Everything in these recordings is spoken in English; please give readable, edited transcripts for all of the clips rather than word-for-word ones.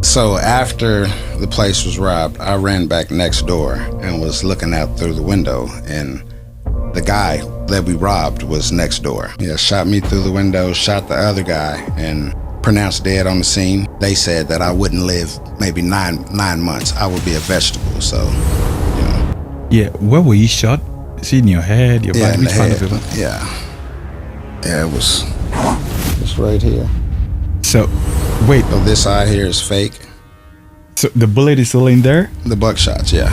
So after the place was robbed, I ran back next door and was looking out through the window, and the guy that we robbed was next door. Yeah, shot me through the window, shot the other guy, and pronounced dead on the scene. They said that I wouldn't live maybe nine months. I would be a vegetable, so, you know. Yeah, where were you shot? Is it in your head, your body? In the head. Of it? Yeah, it was right here. So, wait. So this side here is fake. So the bullet is still in there? The buckshots, yeah.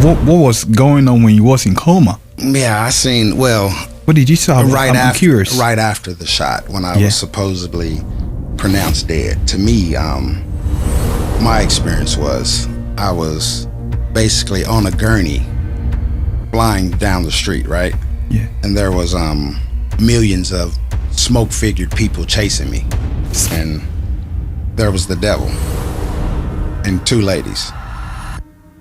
What was going on when you was in coma? Yeah, I seen, well... What did you saw? I'm curious. Right after the shot, when I was supposedly pronounced dead. To me, my experience was I was basically on a gurney flying down the street, right? Yeah. And there was millions of smoke-figured people chasing me. And there was the devil and two ladies.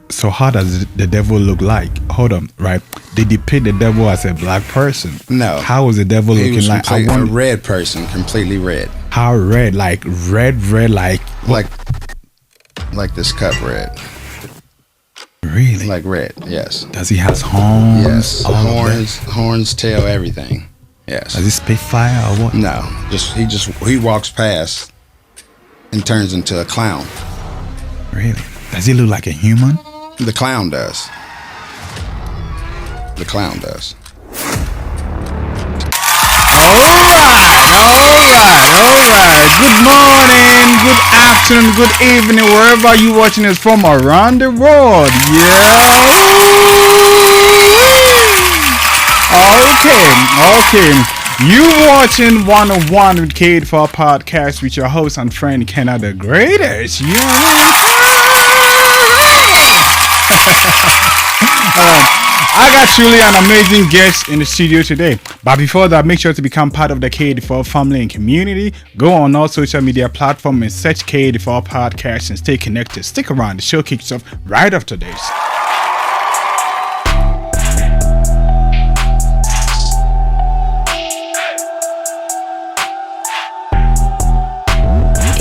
So how does the devil look like? Hold on, right? They depict the devil as a black person. No. How was the devil He looking was like? A red person, completely red. How red? Like red, like this cup red. Really? Like red, yes. Does he have horns? Yes. Horns, tail, everything. Yes. Does he spit fire or what? No. He walks past and turns into a clown. Really? Does he look like a human? The clown does. The clown does. Alright. Good morning, good afternoon, good evening, wherever you watching us from around the world. Yeah. Okay. You watching 101 with Kate for podcast with your host and friend Kenna the Greatest. I got truly an amazing guest in the studio today. But before that, make sure to become part of the KD4 family and community. Go on all social media platforms and search KD4 podcast and stay connected. Stick around. The show kicks off right after this.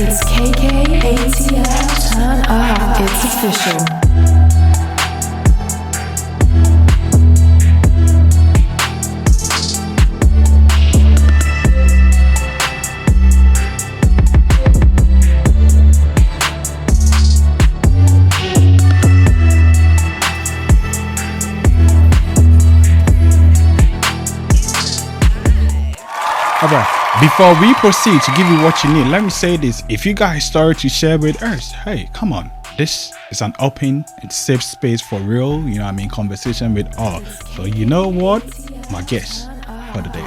It's KKATL, turn up, it's official. Alright, before we proceed to give you what you need, let me say this. If you guys start to share with us, hey, come on. This is an open and safe space for real, conversation with all. So you know what? My guest for the day.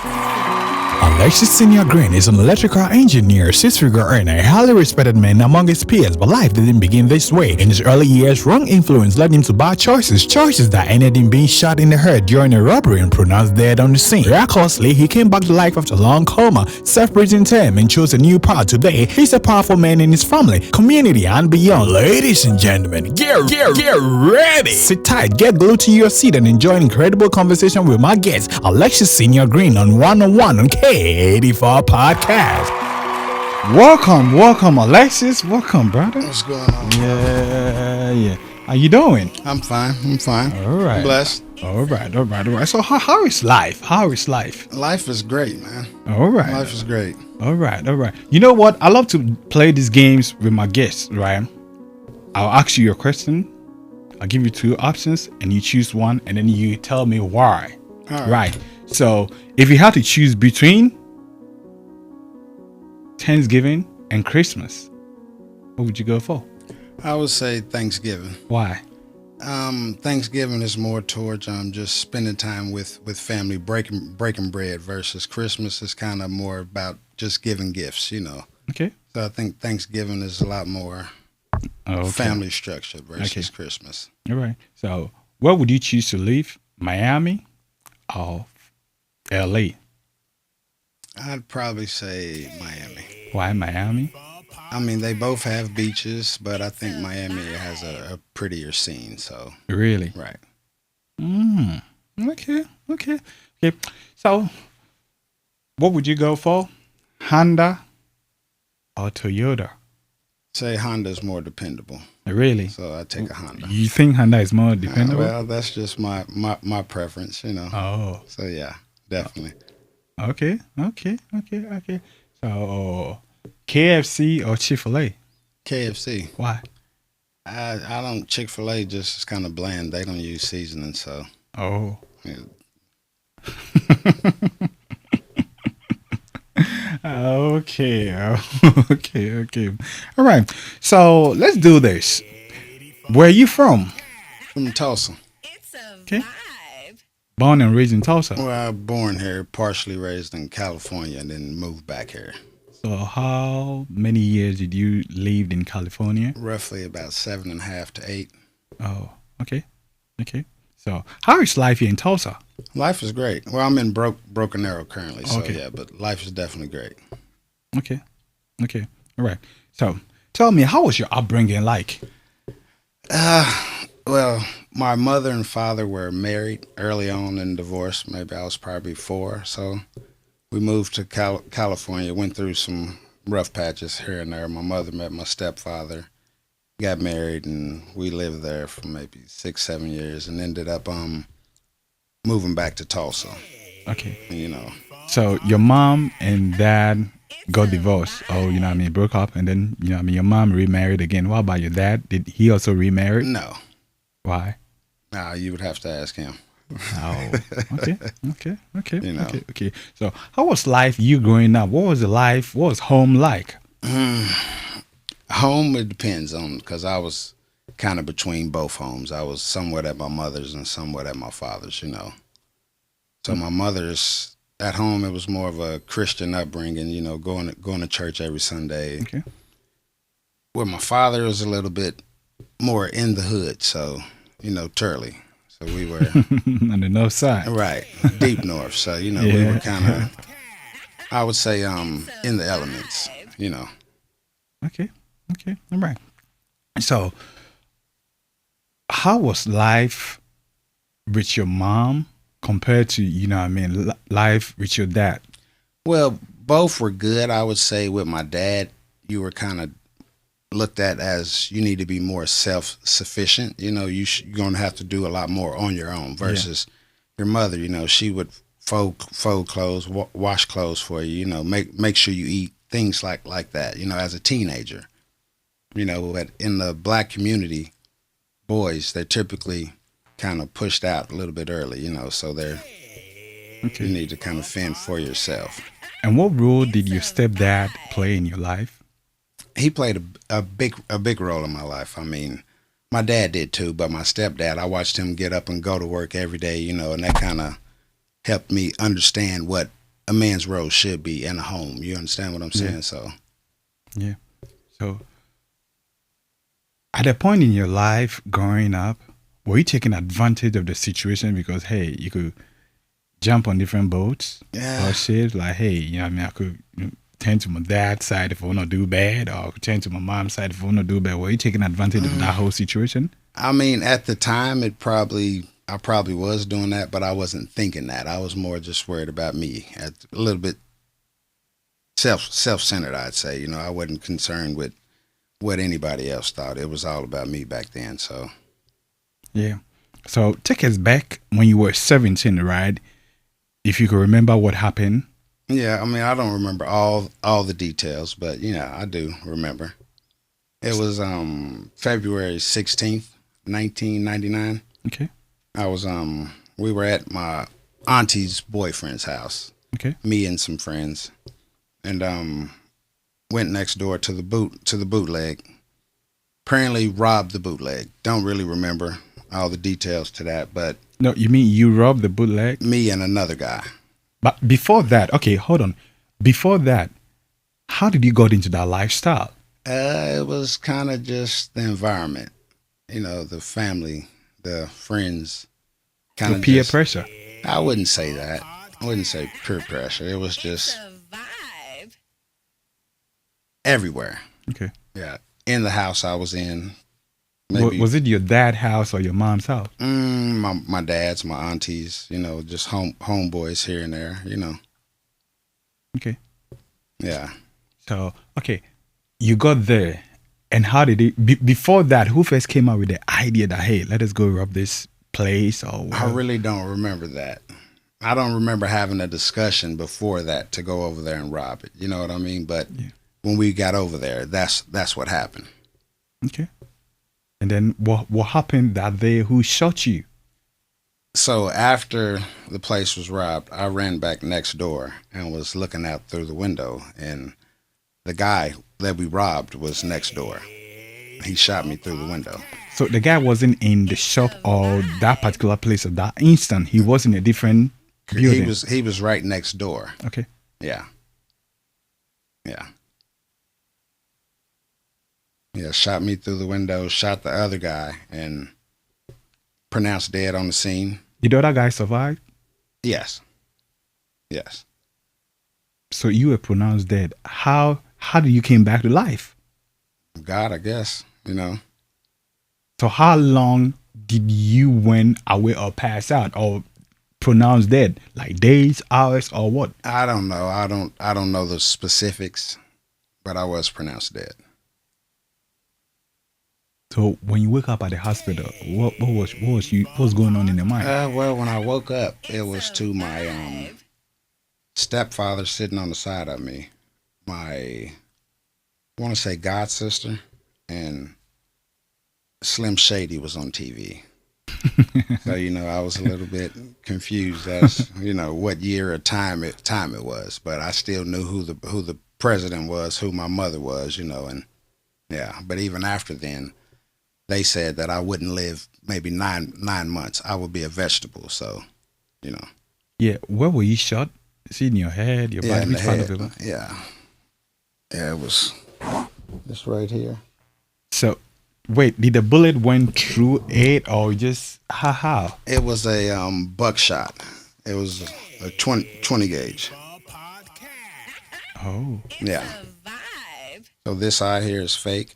Alexis Sr. Green is an electrical engineer, six-figure earner, a highly respected man among his peers, but life didn't begin this way. In his early years, wrong influence led him to bad choices that ended in being shot in the head during a robbery and pronounced dead on the scene. Miraculously, he came back to life after a long coma, self-breathing time, and chose a new path. Today, he's a powerful man in his family, community, and beyond. Ladies and gentlemen, get ready! Sit tight, get glued to your seat, and enjoy an incredible conversation with my guest, Alexis Sr. Green on 101 on K84 Podcast. Welcome, Alexis. Welcome, brother. What's going on? Yeah. How you doing? I'm fine. All right. I'm blessed. All right. So how is life? Life is great, man. All right. Life is great. All right. You know what? I love to play these games with my guests, right? I'll ask you a question. I'll give you two options, and you choose one, and then you tell me why. All right. So if you had to choose between Thanksgiving and Christmas, what would you go for? I would say Thanksgiving. Why? Thanksgiving is more towards just spending time with family, breaking bread, versus Christmas is kind of more about just giving gifts, Okay. So I think Thanksgiving is a lot more family structured versus Christmas. All right. So where would you choose to live? Miami or LA? I'd probably say Miami. Why Miami? I mean, they both have beaches, but I think Miami has a prettier scene. So really, right. Okay. So, what would you go for? Honda or Toyota? Say Honda's more dependable, Really? so I take a Honda. You think Honda is more dependable? Well, that's just my preference, you know. Oh, So yeah, definitely. okay. So, KFC or Chick-fil-A? KFC. Why? I don't Chick-fil-A just is kind of bland. They don't use seasoning, so Oh. yeah. Okay. Okay. All right. So let's do this. Where are you from? From Tulsa. It's a Okay. vibe. Born and raised in Tulsa. Well, I was born here, partially raised in California, and then moved back here. So how many years did you live in California? Roughly about 7.5 to 8. Oh, okay. So how is life here in Tulsa? Life is great. Well, I'm in Broken Arrow currently, so Okay. yeah, but life is definitely great. Okay. All right. So tell me, how was your upbringing like? Well, my mother and father were married early on and divorced. Maybe I was probably 4. So we moved to California, went through some rough patches here and there. My mother met my stepfather, got married, and we lived there for maybe 6-7 years and ended up moving back to Tulsa, Okay. you know. So your mom and dad got divorced, or broke up, and then your mom remarried again. What about your dad? Did he also remarry? No, Why? you would have to ask him. Oh, okay. You know. Okay. So how was life you growing up? What was home like? Home, it depends on, because I was kind of between both homes. I was somewhat at my mother's and somewhat at my father's, you know. So my mother's, at home, it was more of a Christian upbringing, you know, going to church every Sunday. Okay. Where my father was a little bit more in the hood, so, you know, Turley. So we were, On the north side. right, deep north. So, you know, we Yeah. were kind of, I would say, in the elements, you know. Okay. All right. So how was life with your mom compared to, life with your dad? Well, both were good. I would say with my dad, you were kind of looked at as you need to be more self-sufficient. You know, you're going to have to do a lot more on your own versus your mother. You know, she would fold clothes, wash clothes for you. You know, make sure you eat, things like that. You know, as a teenager. You know, but in the black community, boys, they're typically kind of pushed out a little bit early. You know, so you need to kind of fend for yourself. And what role did your stepdad play in your life? He played a big role in my life. I mean, my dad did too, but my stepdad, I watched him get up and go to work every day, you know, and that kind of helped me understand what a man's role should be in a home. You understand what I'm saying? Yeah. So, Yeah. So at a point in your life growing up, were you taking advantage of the situation because, hey, you could jump on different boats Yeah. or shit? Like, hey, I could turn to my dad's side if I want to do bad, or I could turn to my mom's side if I want to do bad. Were you taking advantage of that whole situation? I mean, at the time, I probably was doing that, but I wasn't thinking that. I was more just worried about me, a little bit self-centered, I'd say. You know, I wasn't concerned with what anybody else thought. It was all about me back then. So, Yeah. So take us back when you were 17, right? If you could remember what happened. yeah, I mean, I don't remember all the details, but I do remember. It was February 16th, 1999. Okay. I was we were at my auntie's boyfriend's house. Okay. Me and some friends, and went next door to the bootleg. Apparently robbed the bootleg. Don't really remember all the details to that, but No, you mean you robbed the bootleg? me and another guy. But before that, okay, hold on. Before that, how did you got into that lifestyle? It was kind of just the environment, the family, the friends, kind The of peer pressure. I wouldn't say that. I wouldn't say peer pressure. It was just The vibe. everywhere. Okay. Yeah, in the house I was in. Was it your dad's house or your mom's house? My dad's, my aunties, just homeboys here and there, Okay. Yeah. So, okay, you got there And how did it? Before that, who first came up with the idea that hey, let us go rob this place or I what? really don't remember that. I don't remember having a discussion before that to go over there and rob it. You know what I mean? But when we got over there, that's what happened. Okay. And then what happened that day? Who shot you? So after the place was robbed, I ran back next door and was looking out through the window, and the guy that we robbed was next door. He shot me through the window. So the guy wasn't in the shop or that particular place at that instant. He was in a different building. He was right next door. Okay. Yeah. Shot me through the window, shot the other guy, and pronounced dead on the scene. Did the other guy survive? Yes. So you were pronounced dead. How did you came back to life? God, I guess, you know. So how long did you went away or pass out or pronounced dead? Like days, hours, or what? I don't know. I don't know the specifics, but I was pronounced dead. So when you wake up at the hospital, what was going on in your mind? Well, when I woke up, it was to my stepfather sitting on the side of me, my, I want to say god sister, and Slim Shady was on TV. So, you know, I was a little bit confused as, you know, what year or time it was, but I still knew who the president was, who my mother was, you know, and yeah. But even after then, they said that I wouldn't live maybe nine months. I would be a vegetable. So, you know. Yeah, where were you shot? Is it in your head, your body? In the Which part head. of it? Yeah, it was this right here. So, wait, did the bullet went through it or just how? It was a buckshot. It was a 20 gauge. Oh. Yeah. A vibe. So this eye here is fake.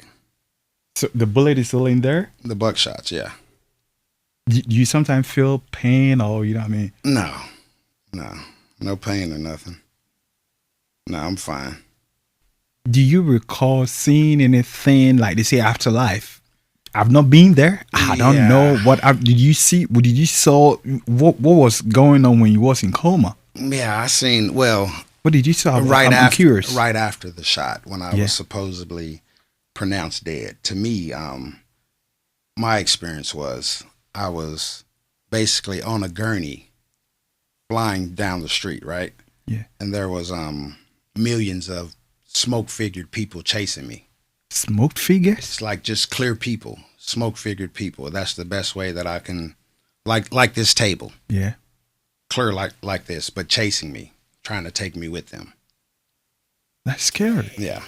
So the bullet is still in there? The buckshots, yeah. Do you sometimes feel pain or you know what I mean? No pain or nothing. No, I'm fine. Do you recall seeing anything like they say afterlife? I've not been there. I don't know what did you see. What did you saw? What was going on when you was in coma? Yeah, I seen. Well, What did you saw? I'm after, curious. right after the shot, when I was supposedly pronounced dead. To me, my experience was I was basically on a gurney, flying down the street, right? Yeah. And there was millions of smoke-figured people chasing me. Smoked figures? It's like just clear people, smoke-figured people. That's the best way that I can, like this table. Yeah. Clear like this, but chasing me, trying to take me with them. That's scary. Yeah.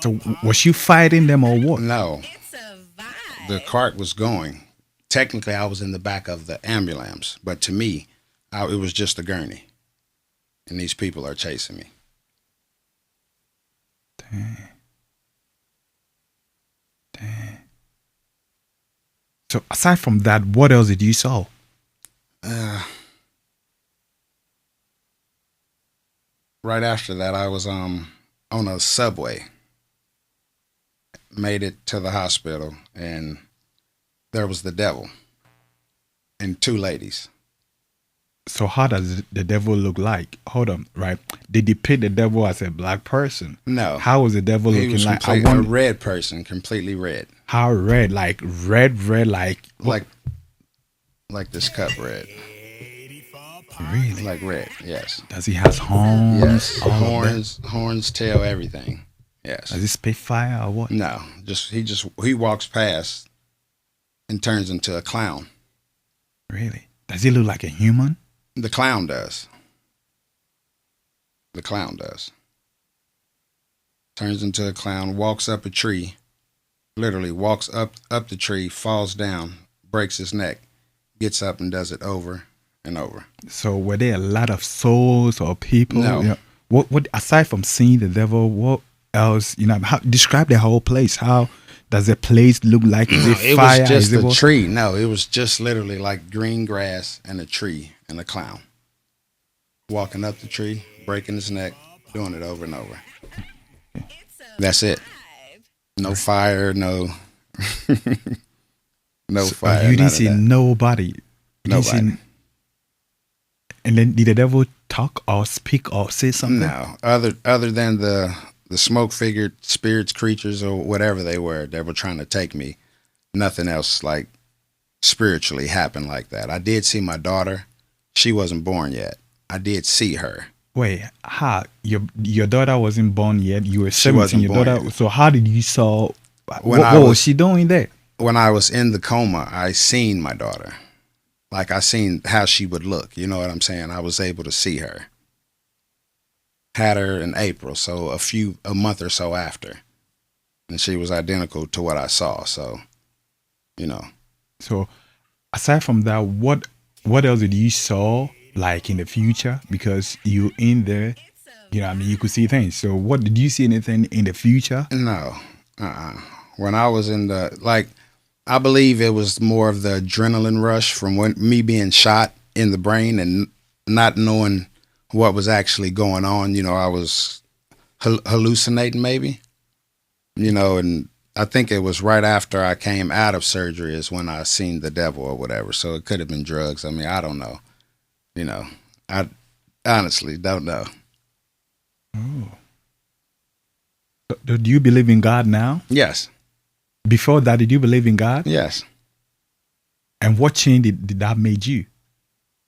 So was you fighting them or what? No, It's a vibe. the cart was going. Technically, I was in the back of the ambulance, but to me, it was just a gurney. And these people are chasing me. Dang. So aside from that, what else did you saw? Right after that, I was on a subway. Made it to the hospital, and there was the devil and two ladies. So how does the devil look like? Hold on, right? They depict the devil as a black person. No. How was the devil He looking was like? a red person, completely red. How red? Like red, like Like this cup red. really? Like red, yes. Does he has horns? Yes. All of Horns, tail, everything. Yes. that? Does he spit fire or what? No. He walks past and turns into a clown. Really? Does he look like a human? The clown does. The clown does. Turns into a clown, walks up a tree, literally walks up the tree, falls down, breaks his neck, gets up and does it over and over. So were there a lot of souls or people? No. You know, what aside from seeing the devil, what else? You know, describe the whole place. How does the place look like? Is it It fire? was just Is it a tree. No, it was just literally like green grass and a tree and a clown. Walking up the tree, breaking his neck, doing it over and over. It's a That's it. vibe. No fire, no no So, fire. you none didn't of see that. nobody. You didn't see- Nobody. and then did the devil talk or speak or say something? No. Other than the smoke figured spirits, creatures, or whatever they were trying to take me. Nothing else like spiritually happened like that. I did see my daughter. She wasn't born yet. I did see her. Wait, how your daughter wasn't born yet? You were She 17. wasn't Your born daughter. yet. So how did you saw? When What was she doing there? When I was in the coma, I seen my daughter. Like I seen how she would look. You know what I'm saying? I was able to see her. Had her in April, so a month or so after, and she was identical to what I saw. So, you know. So aside from that, what else did you saw like in the future? Because you in there, you know what I mean, you could see things. So what did you see anything in the future? No. When I was in I believe it was more of the adrenaline rush from me being shot in the brain and not knowing what was actually going on. You know, I was hallucinating maybe, you know, and I think it was right after I came out of surgery is when I seen the devil or whatever. So it could have been drugs. I mean, I don't know. You know, I honestly don't know. Do you believe in God now? Yes. Before that, did you believe in God? Yes. And what change did that made you?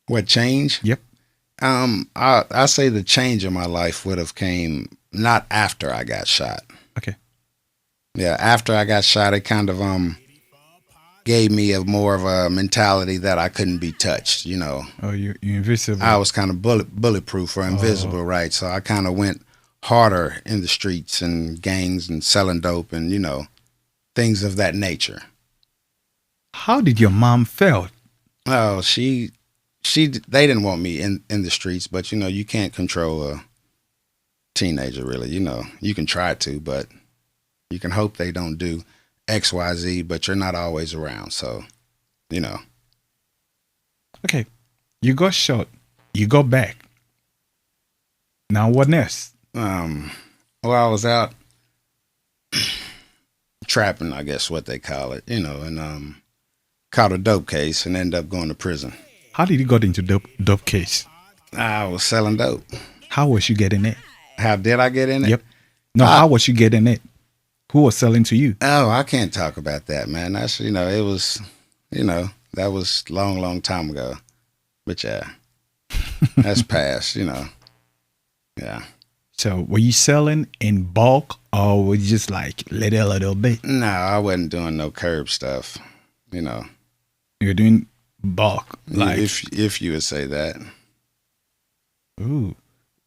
What change? Yep. I say the change in my life would have came not after I got shot. Okay. Yeah, after I got shot, it kind of gave me more of a mentality that I couldn't be touched. You know, Oh, you're invisible. I was kind of bulletproof or invisible, right? So I kind of went harder in the streets and gangs and selling dope and, you know, things of that nature. How did your mom feel? Oh, they didn't want me in the streets, but you know, you can't control a teenager really. You know, you can try to, but you can hope they don't do X, Y, Z, but you're not always around. So, you know. Okay. You got shot. You got back. Now what next? Well, I was out trapping, I guess what they call it, you know, and caught a dope case and ended up going to prison. How did you got into dope case? I was selling dope. How was you getting it? How did I get in it? Yep. No, how was you getting it? Who was selling to you? Oh, I can't talk about that, man. That's, you know, it was, you know, that was long time ago. But yeah, that's past, you know. Yeah. So were you selling in bulk or were you just like little bit? No, I wasn't doing no curb stuff, you know. You were doing bulk. Like, if you would say that. ooh.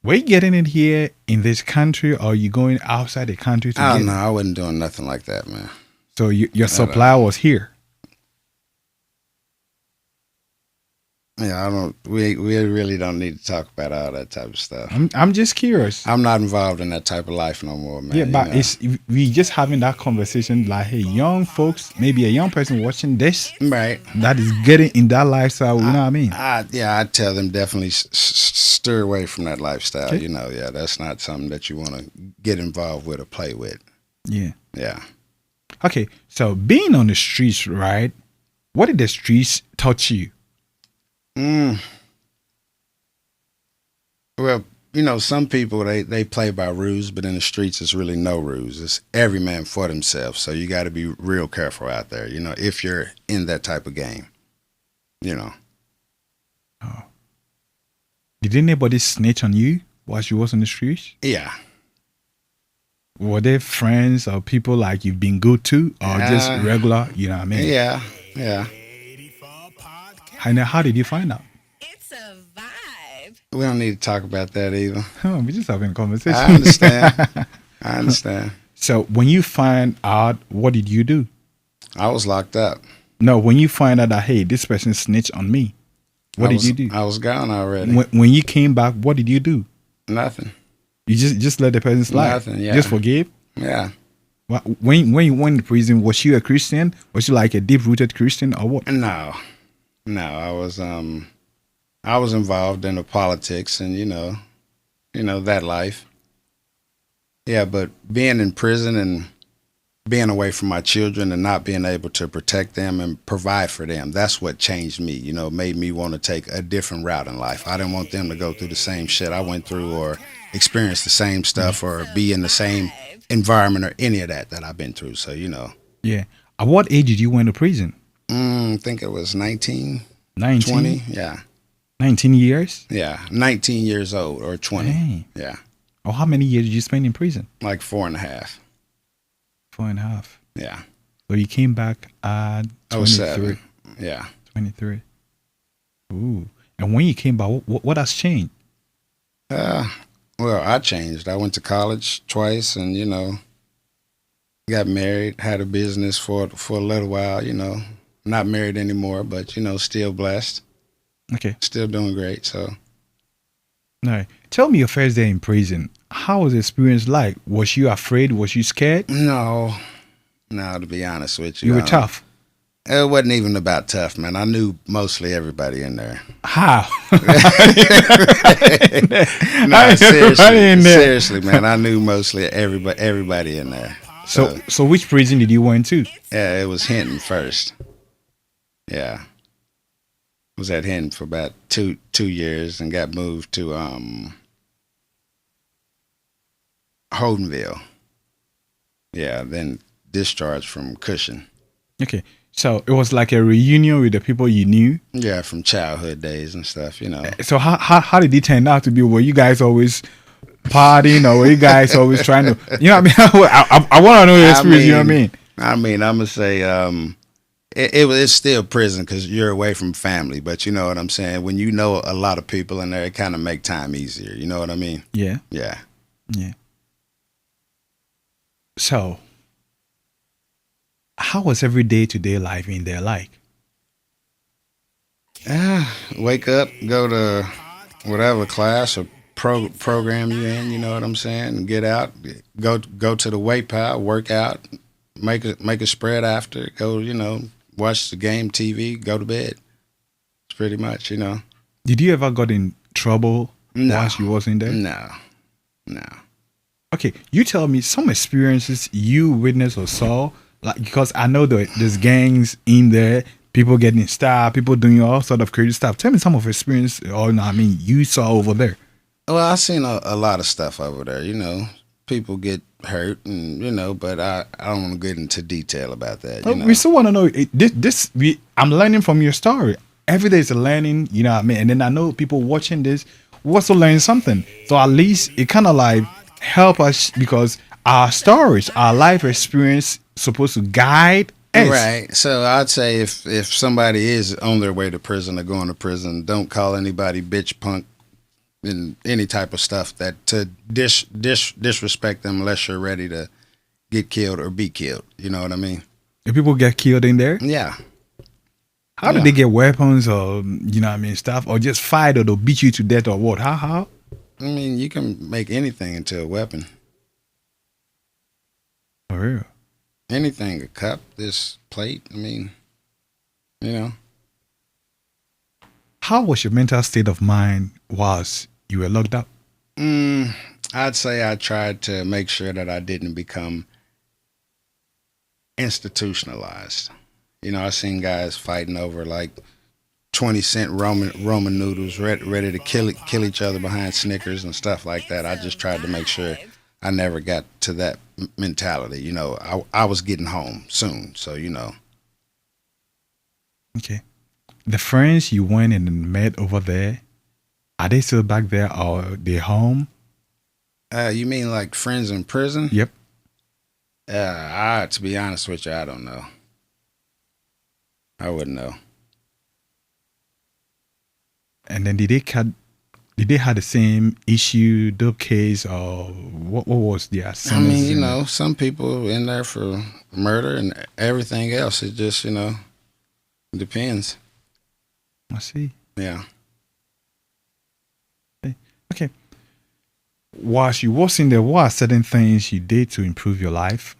Were you getting it here in this country or are you going outside the country to Oh, get no, it? I wasn't doing nothing like that, man. So your supply was here. Yeah, we really don't need to talk about all that type of stuff. I'm just curious. I'm not involved in that type of life no more, man. Yeah, but you know? it's we just having that conversation like, hey, young folks, maybe a young person watching this Right. that is getting in that lifestyle, you know what I mean? I tell them definitely steer away from that lifestyle. Okay. You know, yeah, that's not something that you want to get involved with or play with. Yeah. Yeah. Okay, so being on the streets, right? What did the streets taught you? Well, you know, some people they play by rules, but in the streets it's really no rules. It's every man for themselves. So you got to be real careful out there. You know, if you're in that type of game. You know. Did anybody snitch on you while you was on the streets? Yeah. Were they friends or people like you've been good to or just regular, you know what I mean? Yeah. Yeah. And then how did you find out? It's a vibe. We don't need to talk about that either. Oh, we're just having a conversation. I understand. I understand. So when you find out, what did you do? I was locked up. No, when you find out that, hey, this person snitched on me, what did you do? I was gone already. When you came back, what did you do? Nothing. You just let the person slide? Nothing, yeah. Just forgive? Yeah. When you went to prison, was you a Christian? Was you like a deep-rooted Christian or what? No. I was involved in the politics and you know that life. Yeah, but being in prison and being away from my children and not being able to protect them and provide for them. That's what changed me, made me want to take a different route in life. I didn't want them to go through the same shit I went through or experience the same stuff or be in the same environment or any of that I've been through. So, Yeah. At what age did you went to prison? I think it was 19, 19? 20. Yeah. 19 years? Yeah. 19 years old or 20. Dang. Yeah. Oh, how many years did you spend in prison? Like 4.5. 4.5. Yeah. So you came back at 23. 07. Yeah. 23. Ooh. And when you came back, what has changed? Well, I changed. I went to college twice and, got married, had a business for a little while, not married anymore, but, still blessed. Okay. Still doing great. So. All right. Tell me your first day in prison. How was the experience like? Was you afraid? Was you scared? No, to be honest with you. You were tough. It wasn't even about tough, man. I knew mostly everybody in there. How? No, seriously, man. I knew mostly everybody in there. So which prison did you went to? Yeah, it was Hinton first. Yeah. Was at Hinton for about two years and got moved to Holdenville. Yeah, then discharged from Cushing. Okay. So it was like a reunion with the people you knew? Yeah, from childhood days and stuff, So how did it turn out to be? Were you guys always partying or were you guys always trying to, I want to know your experience, you know what I mean? I'm going to say it's still prison because you're away from family, but you know what I'm saying? When you know a lot of people in there, it kind of make time easier. You know what I mean? Yeah. Yeah. Yeah. So, how was every day-to-day life in there like? Wake up, go to whatever class or program you're in, you know what I'm saying? Get out, go to the weight pile, work out, make a spread after, go, watch the game, TV, go to bed. It's pretty much, Did you ever got in trouble once you was in there? No. Okay, you tell me some experiences you witnessed or saw, like because I know that there's gangs in there, people getting stabbed, people doing all sort of crazy stuff. Tell me some of experience, you saw over there. Well, I seen a lot of stuff over there. People get hurt, and but I don't want to get into detail about that. We still want to know I'm learning from your story. Every day is a learning, you know what I mean. And then I know people watching this will also learn something. So at least it kind of like help us because our stories, our life experience, supposed to guide us. Right. So I'd say if somebody is on their way to prison or going to prison, don't call anybody bitch, punk, and any type of stuff that to disrespect them unless you're ready to get killed or be killed. You know what I mean? If people get killed in there? Yeah. How do they get weapons or, stuff? Or just fight or they'll beat you to death or what? How? I mean, you can make anything into a weapon. For real? Anything, a cup, this plate, How was your mental state of mind whilst you were locked up? I'd say I tried to make sure that I didn't become institutionalized. I seen guys fighting over like 20-cent Roman noodles, ready to kill each other behind Snickers and stuff like that. I just tried to make sure I never got to that mentality. I was getting home soon, so Okay. The friends you went and met over there, are they still back there or they home? You mean like friends in prison? Yep. To be honest with you, I don't know. I wouldn't know. And then did they have the same issue, dope case, or what was their sentence? Some people in there for murder and everything else. It just, depends. I see. Yeah. Okay. Whilst you was in there, what are certain things you did to improve your life?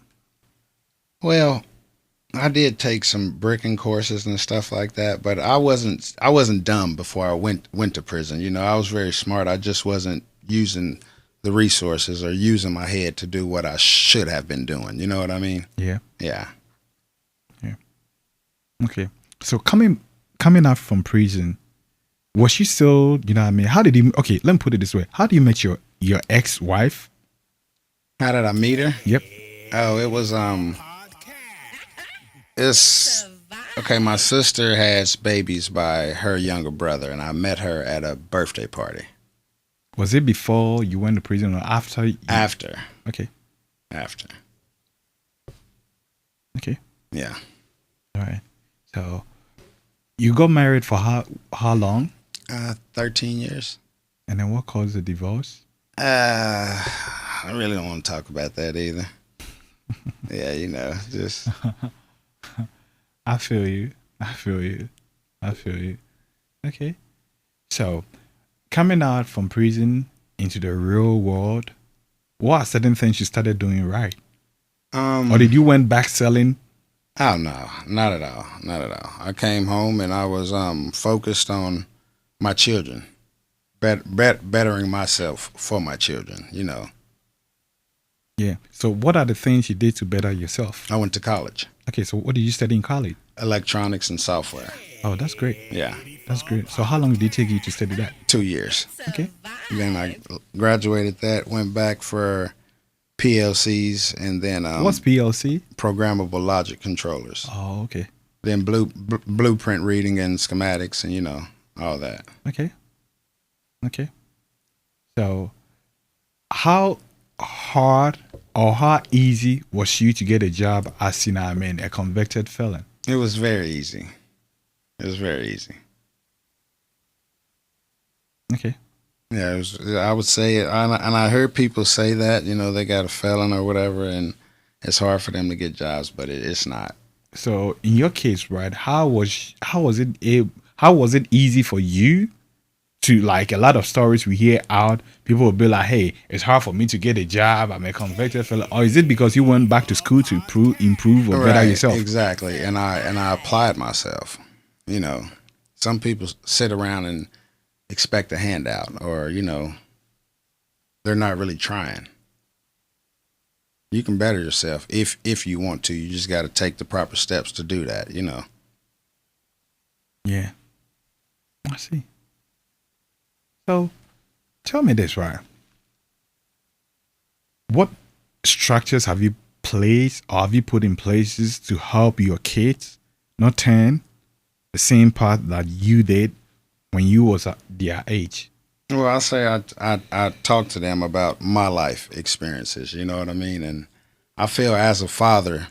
Well, I did take some bricking courses and stuff like that, but I wasn't dumb before I went to prison. I was very smart. I just wasn't using the resources or using my head to do what I should have been doing. You know what I mean? Yeah. Yeah. Okay. So coming out from prison, was she still, you know what I mean? How did you, okay, let me put it this way. How do you meet your ex-wife? How did I meet her? Yep. Oh, it was it's okay. My sister has babies by her younger brother, and I met her at a birthday party. Was it before you went to prison or after? After. Okay. After. Okay. Yeah. All right. So you got married for how long? 13 years. And then what caused the divorce? I really don't want to talk about that either. Yeah, you know, just I feel you. Okay. So coming out from prison into the real world, what are certain things you started doing right? Or did you went back selling? oh no, not at all. Not at all. I came home and I was focused on my children, bettering myself for my children, you know. Yeah. So what are the things you did to better yourself? I went to college, Okay, so what did you study in college? electronics and software. Oh, that's great. Yeah, That's great. So how long did it take you to study that? 2 years. Okay. Then I graduated that, went back for PLCs, and then What's PLC? programmable logic controllers. Oh, okay. Then blueprint reading and schematics, and you know all that. Okay. So how hard or how easy was you to get a job as, you know what I mean, a convicted felon? It was very easy. It was very easy. Okay. Yeah, it was, I would say it, and I heard people say that, you know, they got a felon or whatever, and it's hard for them to get jobs, but it's not. So in your case, right, how was it easy for you to, like, a lot of stories we hear out, people will be like, hey, it's hard for me to get a job, I'm a convicted felon, or is it because you went back to school to improve or better yourself? Exactly, and I applied myself. You know, some people sit around and expect a handout, or you know, they're not really trying. You can better yourself if you want to. You just got to take the proper steps to do that. You know. Yeah. I see. So tell me this, right? What structures have you placed or have you put in places to help your kids not turn the same path that you did when you was at their age? Well, I say I talk to them about my life experiences. You know what I mean? And I feel as a father,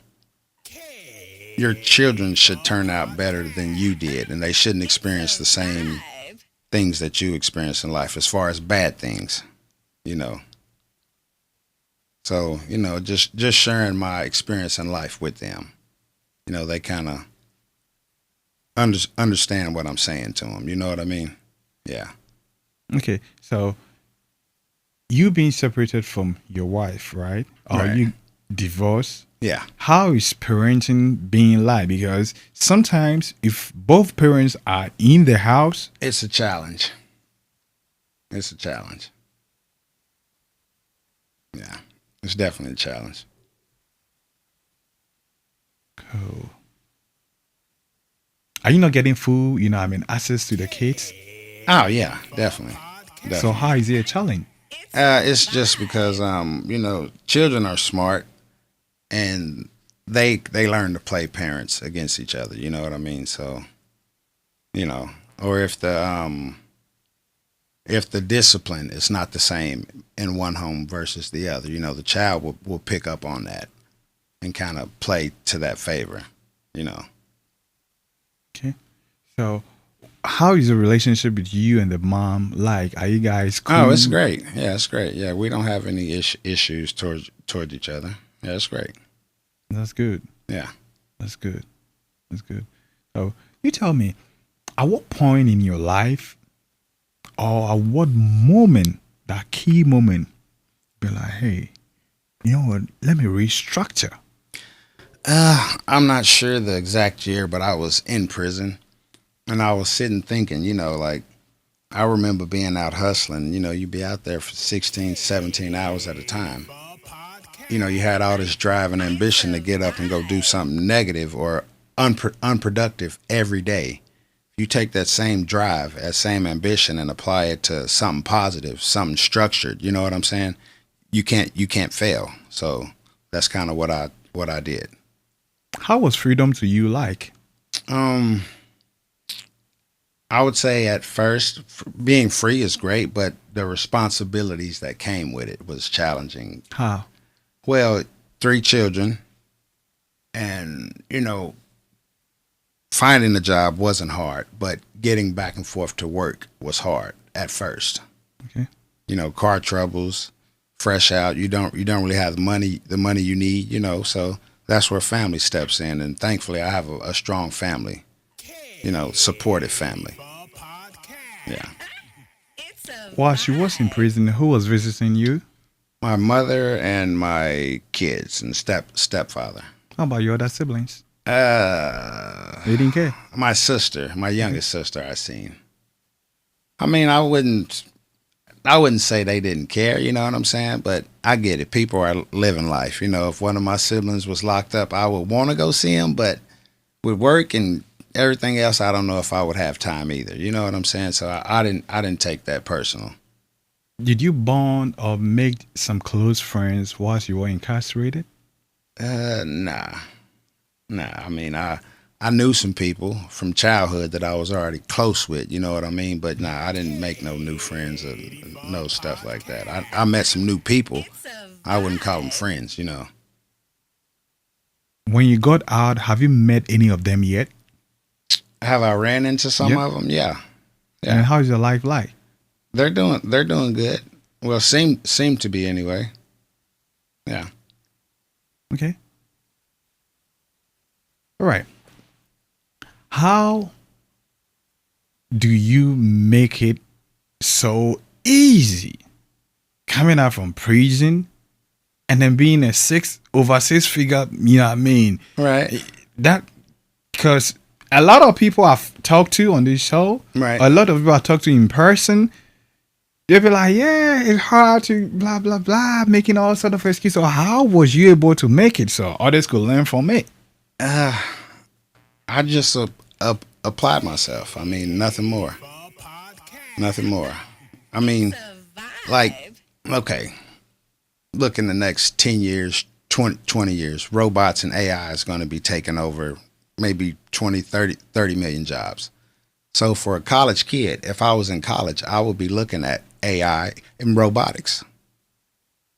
your children should turn out better than you did, and they shouldn't experience the same things that you experience in life as far as bad things, you know. So, you know, just sharing my experience in life with them, you know, they kind of understand what I'm saying to them. You know what I mean? Yeah. Okay, so you being separated from your wife, right? Or Right. you divorced? Yeah. How is parenting being like? Because sometimes if both parents are in the house, It's a challenge. It's a challenge. Yeah. It's definitely a challenge. cool. Are you not getting full, you know, I mean, access to the kids? Oh, yeah, definitely. So how is it a challenge? It's just because, you know, children are smart, and they learn to play parents against each other. You know what I mean? So, you know, or if the discipline is not the same in one home versus the other, you know, the child will pick up on that and kind of play to that favor. You know. Okay. So how is the relationship with you and the mom like? Are you guys cool? Oh, it's great. Yeah, it's great. Yeah, we don't have any issues toward each other. Yeah, it's great. That's good. Yeah. That's good. That's good. So you tell me, at what point in your life or at what moment, that key moment, be like, hey, you know what, let me restructure. I'm not sure the exact year, but I was in prison, and I was sitting thinking, you know, like, I remember being out hustling. You know, you'd be out there for 16, 17 hours at a time. You know, you had all this drive and ambition to get up and go do something negative or unproductive every day. You take that same drive, that same ambition, and apply it to something positive, something structured. You know what I'm saying? You can't fail. So that's kind of what I did. How was freedom to you like? I would say at first, being free is great, but the responsibilities that came with it was challenging. How? Well, 3 children, and you know, finding a job wasn't hard, but getting back and forth to work was hard at first. Okay. You know, car troubles, fresh out. You don't really have the money you need. You know, so that's where family steps in, and thankfully, I have a strong family. You know, supportive family. Yeah. While she was in prison, who was visiting you? My mother and my kids and stepfather. How about your other siblings? They They didn't care. My sister, my youngest sister, I seen. I mean, I wouldn't say they didn't care, you know what I'm saying? But I get it. People are living life. You know, if one of my siblings was locked up, I would want to go see him, but with work and everything else, I don't know if I would have time either. You know what I'm saying? So I didn't take that personal. Did you bond or make some close friends whilst you were incarcerated? Nah. I mean, I knew some people from childhood that I was already close with, you know what I mean? But nah, I didn't make no new friends or no stuff like that. I met some new people. I wouldn't call them friends, you know. When you got out, have you met any of them yet? Have I ran into some Yep. of them? Yeah. And how's your life like? They're doing good. Well, seem to be anyway. Yeah. Okay. All right. How do you make it so easy coming out from prison and then being a over six figure, you know what I mean? Right. That, because a lot of people I've talked to on this show, Right. a lot of people I talked to in person, they'll be like, yeah, it's hard to blah, blah, blah, making all sort of excuses. So how was you able to make it so others could learn from it? I just applied myself. I mean, nothing more. Nothing more. I mean, like, okay, look in the next 10 years, 20 years, robots and AI is going to be taking over maybe 20, 30 million jobs. So for a college kid, if I was in college, I would be looking at AI and robotics.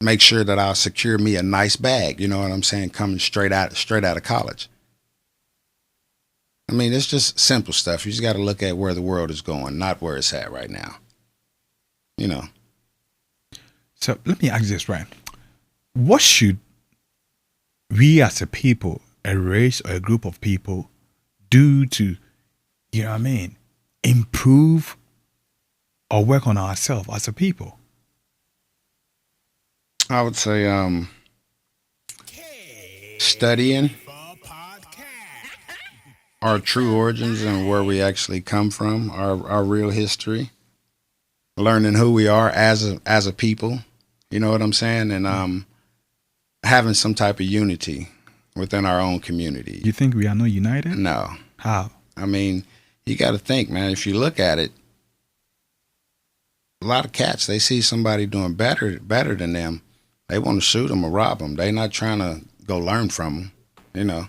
Make sure that I'll secure me a nice bag, you know what I'm saying, coming straight out of college. I mean, it's just simple stuff. You just got to look at where the world is going, not where it's at right now. You know. So let me ask this, right? What should we as a people, a race or a group of people, do to, you know what I mean, improve or work on ourselves as a people? I would say studying our true origins and where we actually come from, our real history, learning who we are as a people, you know what I'm saying, and having some type of unity within our own community. You think we are not united? No. How? I mean, you got to think, man, if you look at it, a lot of cats, they see somebody doing better than them, they want to shoot them or rob them. They're not trying to go learn from them, you know.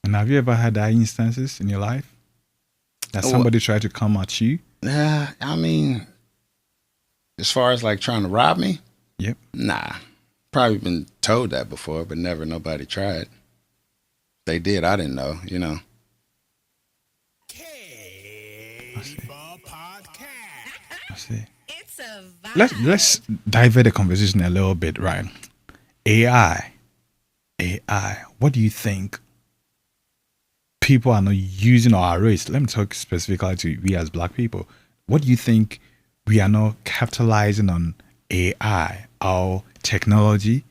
And have you ever had that instances in your life that somebody tried to come at you? I mean, as far as like trying to rob me, Yep. nah. Probably been told that before, but never nobody tried. They did, I didn't know, you know. I see. Let's divert the conversation a little bit, right? AI. What do you think people are not using our race? Let me talk specifically to we as black people. What do you think we are not capitalizing on AI, our technology?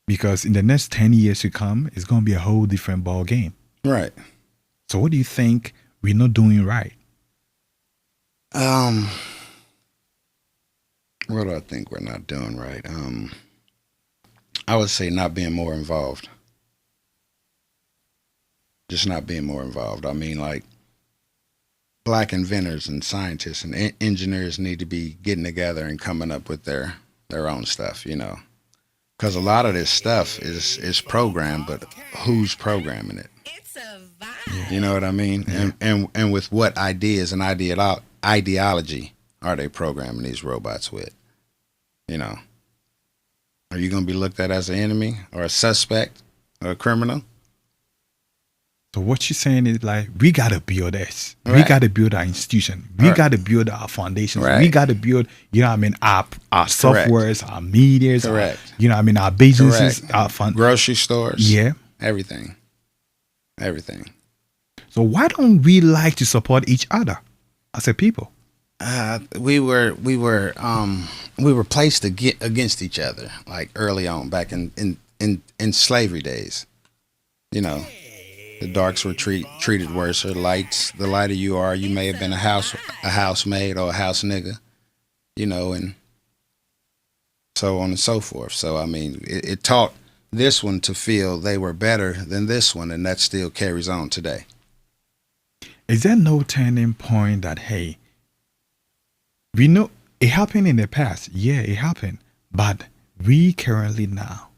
Because in the next 10 years to come, it's going to be a whole different ball game. Right. So what do you think we're not doing right? Um, what do I think we're not doing right? I would say not being more involved. Just not being more involved. I mean, like black inventors and scientists and engineers need to be getting together and coming up with their own stuff. Because a lot of this stuff is programmed, but who's programming it? It's a vibe. You know what I mean? Yeah. And with what ideas and ideology are they programming these robots with? Are you going to be looked at as an enemy or a suspect or a criminal? So what you're saying is like we gotta build this. We Right. gotta build our institution. We Right. gotta build our foundations. We Right. gotta build, our softwares, our medias, Correct. our businesses, Correct. our fund. Grocery stores. Yeah. Everything. Everything. So why don't we like to support each other as a people? We were placed against each other like early on back in slavery days. The darks were treated worse. The lighter you are, you may have been a housemaid or a house nigga, and so on and so forth. So I mean, it taught this one to feel they were better than this one, and that still carries on today. Is there no turning point that hey, we know it happened in the past? Yeah, it happened, but we currently now.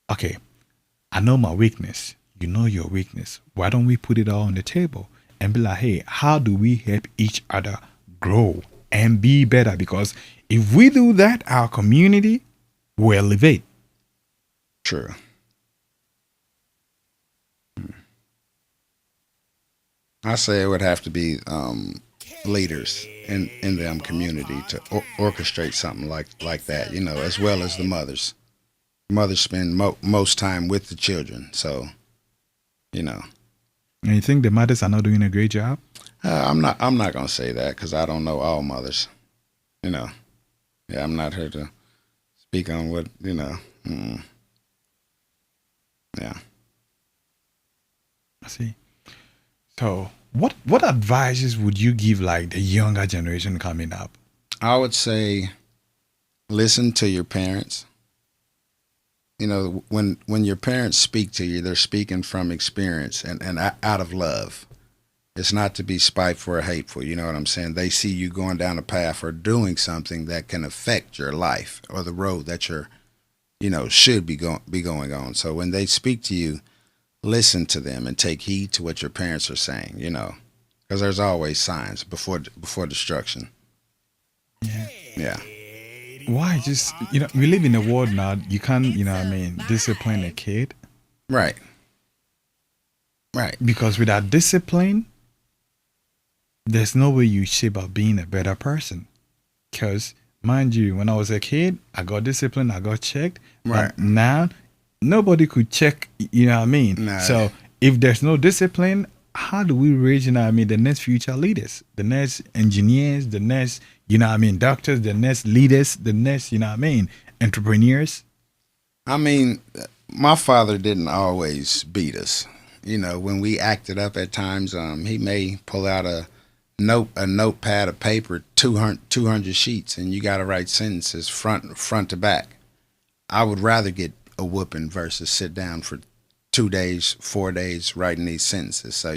Okay, I know my weakness. You know your weakness. Why don't we put it all on the table and be like, hey, how do we help each other grow and be better? Because if we do that, our community will elevate. True. I say it would have to be leaders in them community to orchestrate something like that, as well as the mothers. Mothers spend most time with the children, so. And you think the mothers are not doing a great job? I'm not gonna say that because I don't know all mothers. Yeah, I'm not here to speak on what. Yeah. I see. So, what advices would you give like the younger generation coming up? I would say, listen to your parents. When your parents speak to you, they're speaking from experience and out of love. It's not to be spiteful or hateful. You know what I'm saying? They see you going down a path or doing something that can affect your life or the road that you're, should be going on. So when they speak to you, listen to them and take heed to what your parents are saying. Because there's always signs before destruction. Yeah. Yeah. Why? Just, we live in a world now, you can't, discipline a kid. Right. Right. Because without discipline, there's no way you shape up being a better person. Because, mind you, when I was a kid, I got disciplined, I got checked. Right. But now, nobody could check, Nah. So, if there's no discipline, how do we raise, the next future leaders, the next engineers, the next, doctors, the next leaders, the next, entrepreneurs? I mean, my father didn't always beat us. When we acted up at times, he may pull out a notepad of paper, 200 sheets, and you got to write sentences front to back. I would rather get a whooping versus sit down for 2 days, 4 days writing these sentences. So,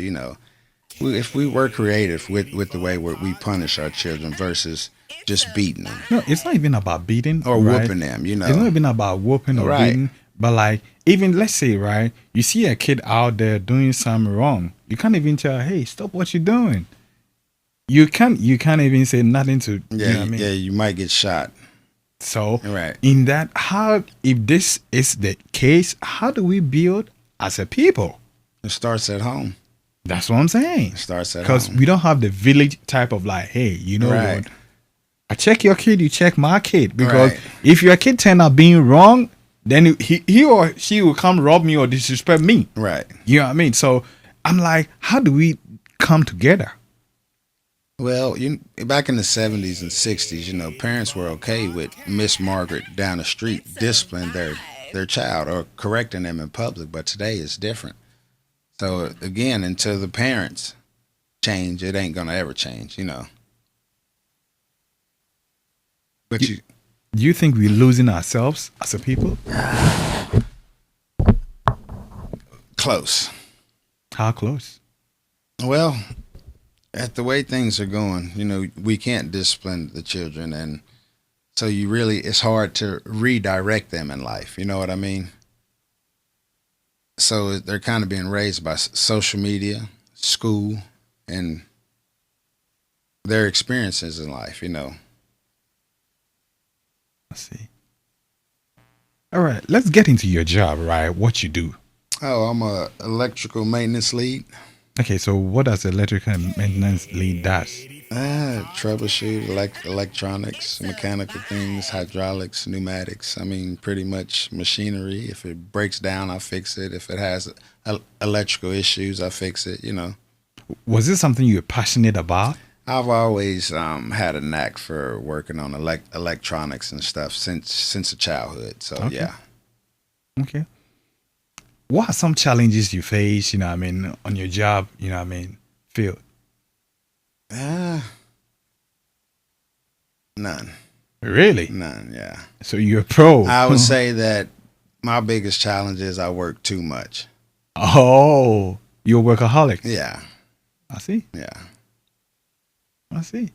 if we were creative with the way we punish our children versus just beating them No, it's not even about beating or right? whooping them, It's not even about whooping or Right. beating. But like, even let's say, right, you see a kid out there doing something wrong. You can't even tell, hey, stop what you're doing. You can't even say nothing to, Yeah, you might get shot. So Right. in that, if this is the case, how do we build as a people? It starts at home. That's what I'm saying. It starts at Because home. we don't have the village type of like, hey, you know Right. what? I check your kid, you check my kid. Because Right. if your kid turn out being wrong, then he or she will come rob me or disrespect me. Right. You know what I mean? So I'm like, how do we come together? Well, back in the 70s and 60s, parents were okay with Miss Margaret down the street disciplining their child or correcting them in public, but today it's different. So again, until the parents change, it ain't gonna ever change. But you Do you think we're losing ourselves as a people? close. How close? Well, at the way things are going, we can't discipline the children, and so it's hard to redirect them in life. You know what I mean? So they're kind of being raised by social media, school, and their experiences in life. Let's see. All right, let's get into your job, right? What you do. Oh, I'm a electrical maintenance lead. Okay, so what does electrical maintenance lead does? Troubleshoot electronics, mechanical things, hydraulics, pneumatics. I mean, pretty much machinery. If it breaks down, I fix it. If it has electrical issues, I fix it. Was this something you're passionate about? I've always had a knack for working on electronics and stuff since a childhood. So Okay. yeah. Okay. What are some challenges you face, on your job, field? None. Really? None. Yeah. So you're a pro. I would say that my biggest challenge is I work too much. Oh, you're a workaholic. Yeah. I see. Yeah. I see.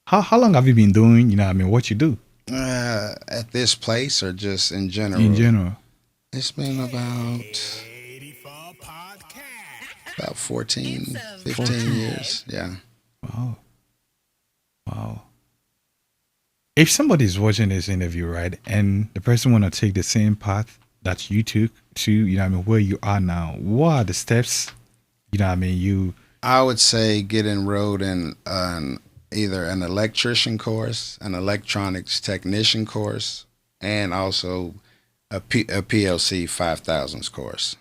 How long have you been doing, what you do At this place or just in general? in general? It's been about 14, 15 years. Yeah. Wow. Wow. If somebody's watching this interview, right, and the person want to take the same path that you took to, where you are now, what are the steps, I would say get enrolled in either an electrician course, an electronics technician course, and also a PLC 5000s course.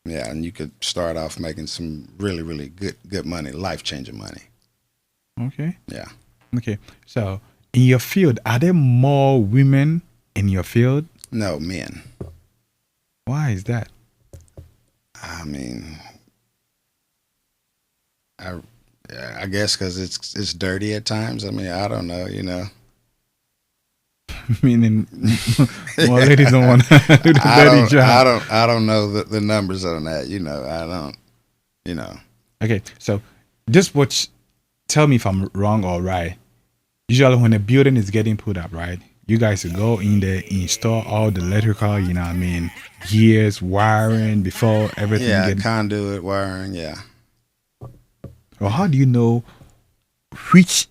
Yeah, and you could start off making some really, really good money, life-changing money. Okay. Yeah. Okay. So in your field, are there more women in your field? No, men. Why is that? I mean, I guess because it's dirty at times. I mean, I don't know. Meaning, more ladies don't want to do the dirty job. I don't know the numbers on that. I don't. Okay, so just watch. Tell me if I'm wrong or right. Usually, when a building is getting put up, right, you guys will go in there, install all the electrical, gears, wiring before everything. Yeah, conduit wiring. Yeah. Well, how do you know which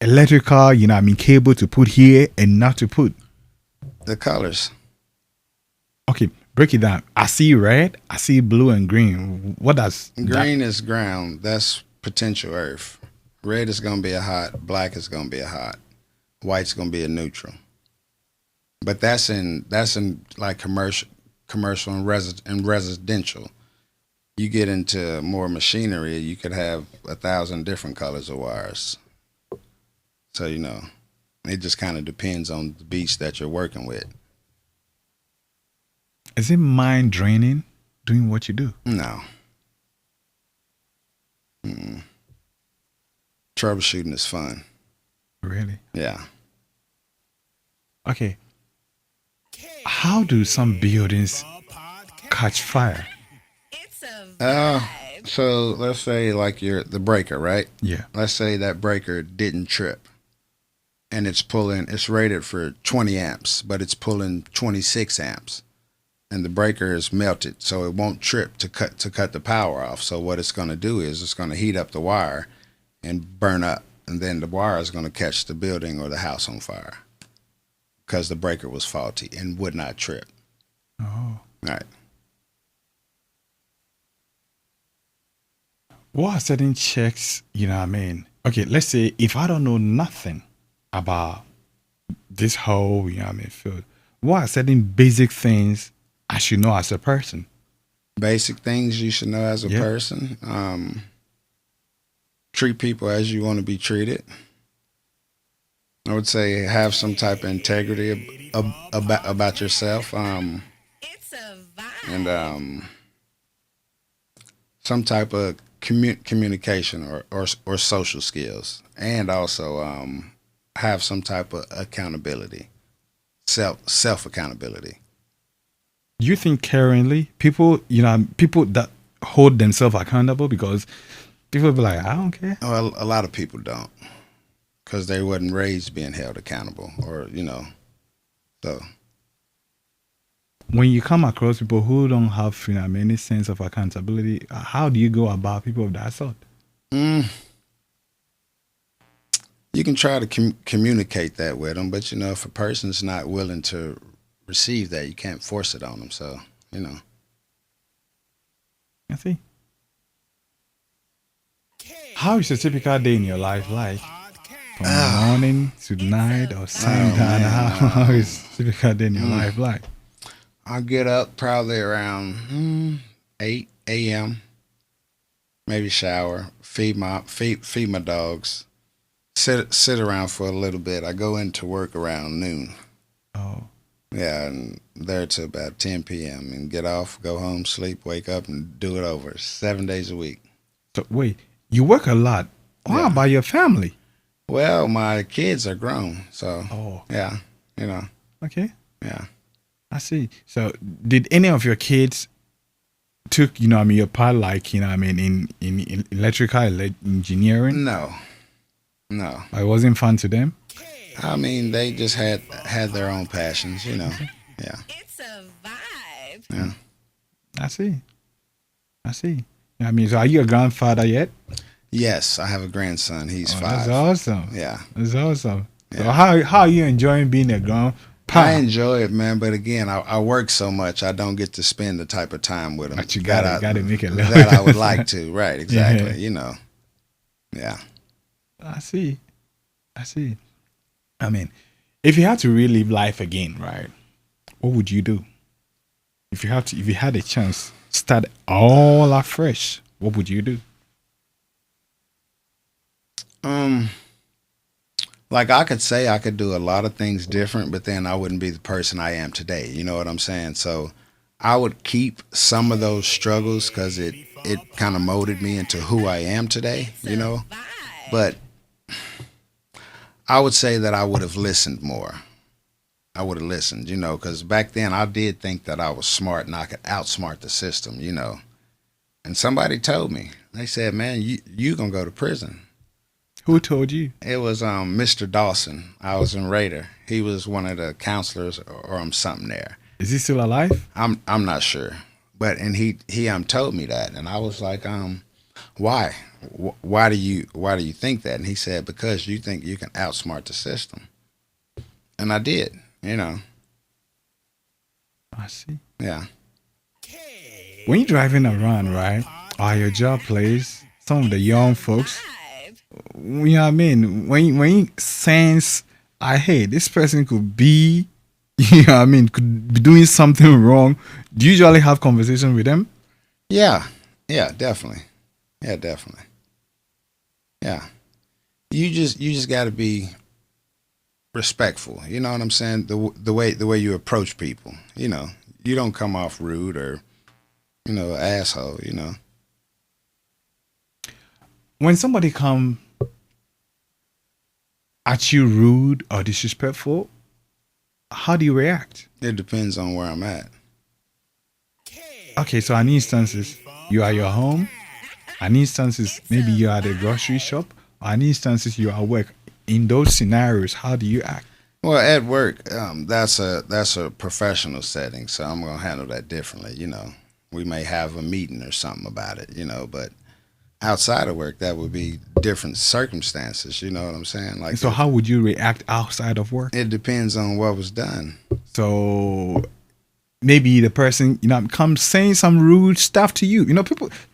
electrical, cable to put here and not to put? The colors. Okay, break it down. I see red, I see blue and green. What does Green is ground. That's potential earth. Red is going to be a hot. Black is going to be a hot. White's going to be a neutral. But that's in like commercial and residential. You get into more machinery, you could have 1,000 different colors of wires. So, it just kind of depends on the beast that you're working with. Is it mind draining doing what you do? No. Troubleshooting is fun. Really? Yeah. Okay. How do some buildings catch fire? It's a vibe. So let's say like the breaker, right? Yeah. Let's say that breaker didn't trip and it's rated for 20 amps, but it's pulling 26 amps and the breaker is melted. So it won't trip to cut the power off. So what it's going to do is it's going to heat up the wire and burn up. And then the wire is going to catch the building or the house on fire because the breaker was faulty and would not trip. Oh. All right. What are certain checks, Okay, let's say if I don't know nothing about this whole, field, what are certain basic things I should know as a person? Basic things you should know as a Yeah. person. Treat people as you want to be treated. I would say have some type of integrity about yourself. It's a vibe. And some type of communication or social skills, and also have some type of accountability, self accountability. You think currently people, people that hold themselves accountable, because people be like, I don't care. Well, a lot of people don't, because they wasn't raised being held accountable, or so. When you come across people who don't have any sense of accountability, how do you go about people of that sort? You can try to communicate that with them, but if a person's not willing to receive that, you can't force it on them. So I see. How is a typical day in your life like? From morning to night or sundown? How is a typical day in your life like? I get up probably around 8 a.m. Maybe shower, feed my dogs, sit around for a little bit. I go into work around noon. Oh. Yeah, and there till about 10 p.m. and get off, go home, sleep, wake up, and do it over 7 days a week. So wait, you work a lot. How about your family? Well, my kids are grown, so yeah, Okay. yeah. I see. So did any of your kids took, your part, like, in electrical engineering? No. It wasn't fun to them? I mean, they just had their own passions, Yeah. It's a vibe. Yeah. I see. So are you a grandfather yet? Yes, I have a grandson. He's 5. That's awesome. Yeah. That's awesome. Yeah. So how are you enjoying being a grandpa? I enjoy it, man. But again, I work so much, I don't get to spend the type of time with them. But you gotta make it look. that I would like to. Right, exactly. Yeah. I see. I mean, if you had to relive life again, right? What would you do? If you had a chance, start all afresh, what would you do? Like I could say I could do a lot of things different, but then I wouldn't be the person I am today. You know what I'm saying? So I would keep some of those struggles because it kind of molded me into who I am today, But I would say that I would have listened more. I would have listened, because back then I did think that I was smart and I could outsmart the system, And somebody told me, they said, man, you going to go to prison. Who told you? It was Mr. Dawson. I was in Raider. He was one of the counselors or something there. Is he still alive? I'm not sure. But and he told me that, and I was like, why? Why do you think that? And he said, because you think you can outsmart the system. And I did, I see. Yeah. When you're driving around, right, or your job place, some of the young folks, you know what I mean? When you sense, hey, this person could be, could be doing something wrong, do you usually have conversation with them? Yeah, definitely. Yeah, definitely. Yeah. You just got to be respectful. You know what I'm saying? The way you approach people, you don't come off rude or, asshole, When somebody come at you rude or disrespectful, how do you react? It depends on where I'm at. Okay, so in instances, you are at your home. In instances, maybe you are at a grocery shop. Or in instances, you are at work. In those scenarios, how do you act? Well, at work, that's a professional setting, so I'm gonna handle that differently. We may have a meeting or something about it, but outside of work, that would be different circumstances. You know what I'm saying? Like, so how would you react outside of work? It depends on what was done. So maybe the person, comes saying some rude stuff to you.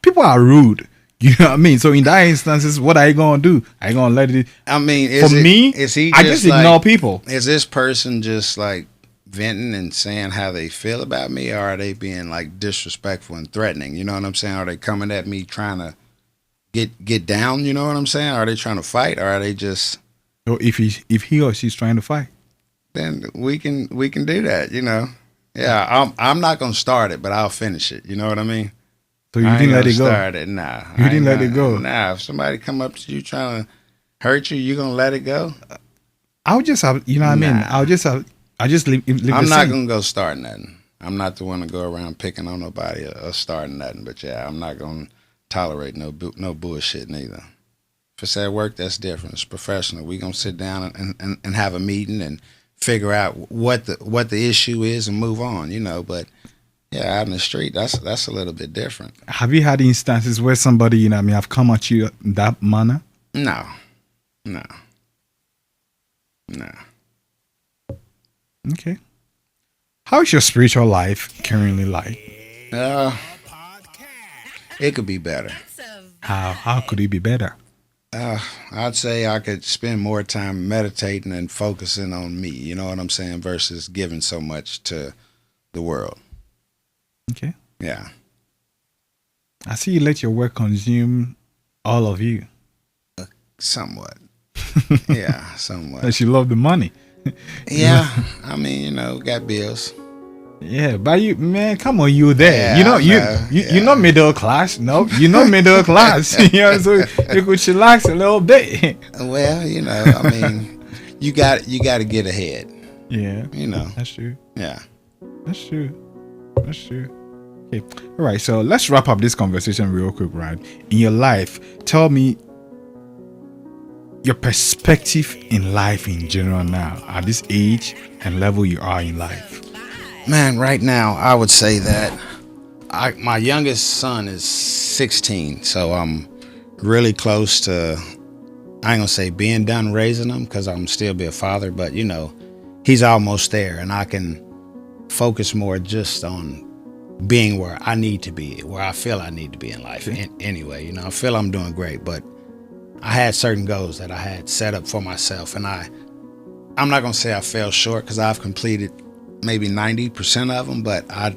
People are rude. You know what I mean? So in that instances, what are you gonna do? Are you gonna let it? I mean, I just ignore people. Is this person just like venting and saying how they feel about me, or are they being like disrespectful and threatening? You know what I'm saying? Are they coming at me trying to get down? You know what I'm saying? Are they trying to fight, or are they just? So if he or she's trying to fight, then we can do that. Yeah, I'm not gonna start it, but I'll finish it. You know what I mean? So you didn't let it go? Start it. Nah. You didn't let it go? Nah, if somebody come up to you trying to hurt you, you gonna let it go? I'll just have, you know what I mean? I'll just leave I'm the not same. gonna go start nothing. I'm not the one to go around picking on nobody or starting nothing. But yeah, I'm not gonna tolerate no bullshit neither. If it's at work, that's different. It's professional. We gonna sit down and have a meeting and figure out what the issue is and move on. You know, but yeah, out in the street, that's a little bit different. Have you had instances where somebody, you know what I mean, have come at you in that manner? No. Okay. How is your spiritual life currently like? It could be better. How could it be better? I'd say I could spend more time meditating and focusing on me, you know what I'm saying, versus giving so much to the world. Okay. Yeah. I see you let your work consume all of you. Somewhat. Yeah, somewhat. But you love the money. Yeah, I mean, you know, got bills. Yeah, but you, man, come on, you there. Yeah, You're not middle class. No, you're not middle class. You know, so you could chillax a little bit. Well, you know, I mean, you got to get ahead. Yeah, you know. That's true. Yeah, that's true. That's true. Okay, all right. So let's wrap up this conversation real quick, right? In your life, tell me your perspective in life in general now, at this age and level you are in life. Man, right now, I would say that my youngest son is 16, so I'm really close to, I ain't gonna say being done raising him, because I'm still be a father, but you know, he's almost there, and I can focus more just on being where I need to be, where I feel I need to be in life. Anyway, you know, I feel I'm doing great, but I had certain goals that I had set up for myself, and I'm not gonna say I fell short, because I've completed maybe 90% of them, but I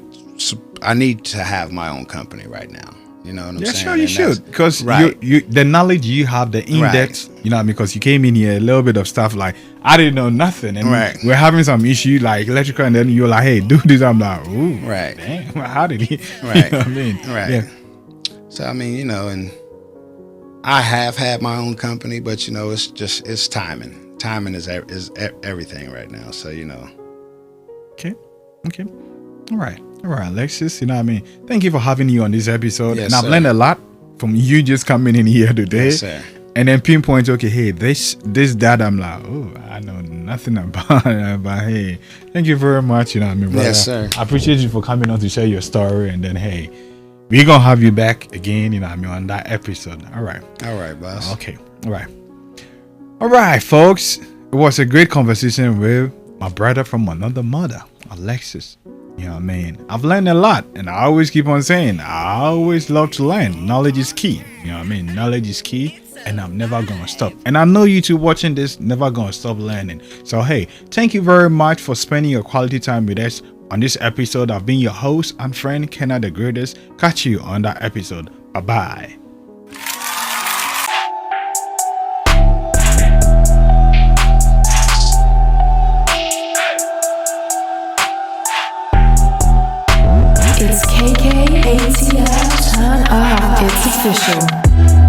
need to have my own company right now. You know what I'm saying? Yeah, sure, you should, because right. you the knowledge you have, the in-depth, you know, because you came in here a little bit of stuff like I didn't know nothing, and we're having some issue like electrical, and then you're like, hey, do this. I'm like, ooh, right, damn, how did he? Right, you know what I mean, right. Yeah. So I mean, you know, and I have had my own company, but you know, it's timing. Timing is everything right now. So you know. Okay. All right, Alexis. You know what I mean? Thank you for having you on this episode. Yes, and I've sir. learned a lot from you just coming in here today. Yes, sir. And then pinpoint, okay, hey, this that I'm like, oh, I know nothing about it, but hey, thank you very much. You know what I mean, brother? Yes, sir. I appreciate you for coming on to share your story. And then hey, we're gonna have you back again, you know what I mean, on that episode. All right, boss. Okay, all right, folks. It was a great conversation with my brother from another mother, Alexis. You know what I mean? I've learned a lot, and I always keep on saying, I always love to learn. Knowledge is key. You know what I mean? Knowledge is key, and I'm never gonna stop. And I know you two watching this, never gonna stop learning. So hey, thank you very much for spending your quality time with us on this episode. I've been your host and friend, Kenna the Greatest. Catch you on that episode. Bye-bye. It's KKATL, turn up, it's official.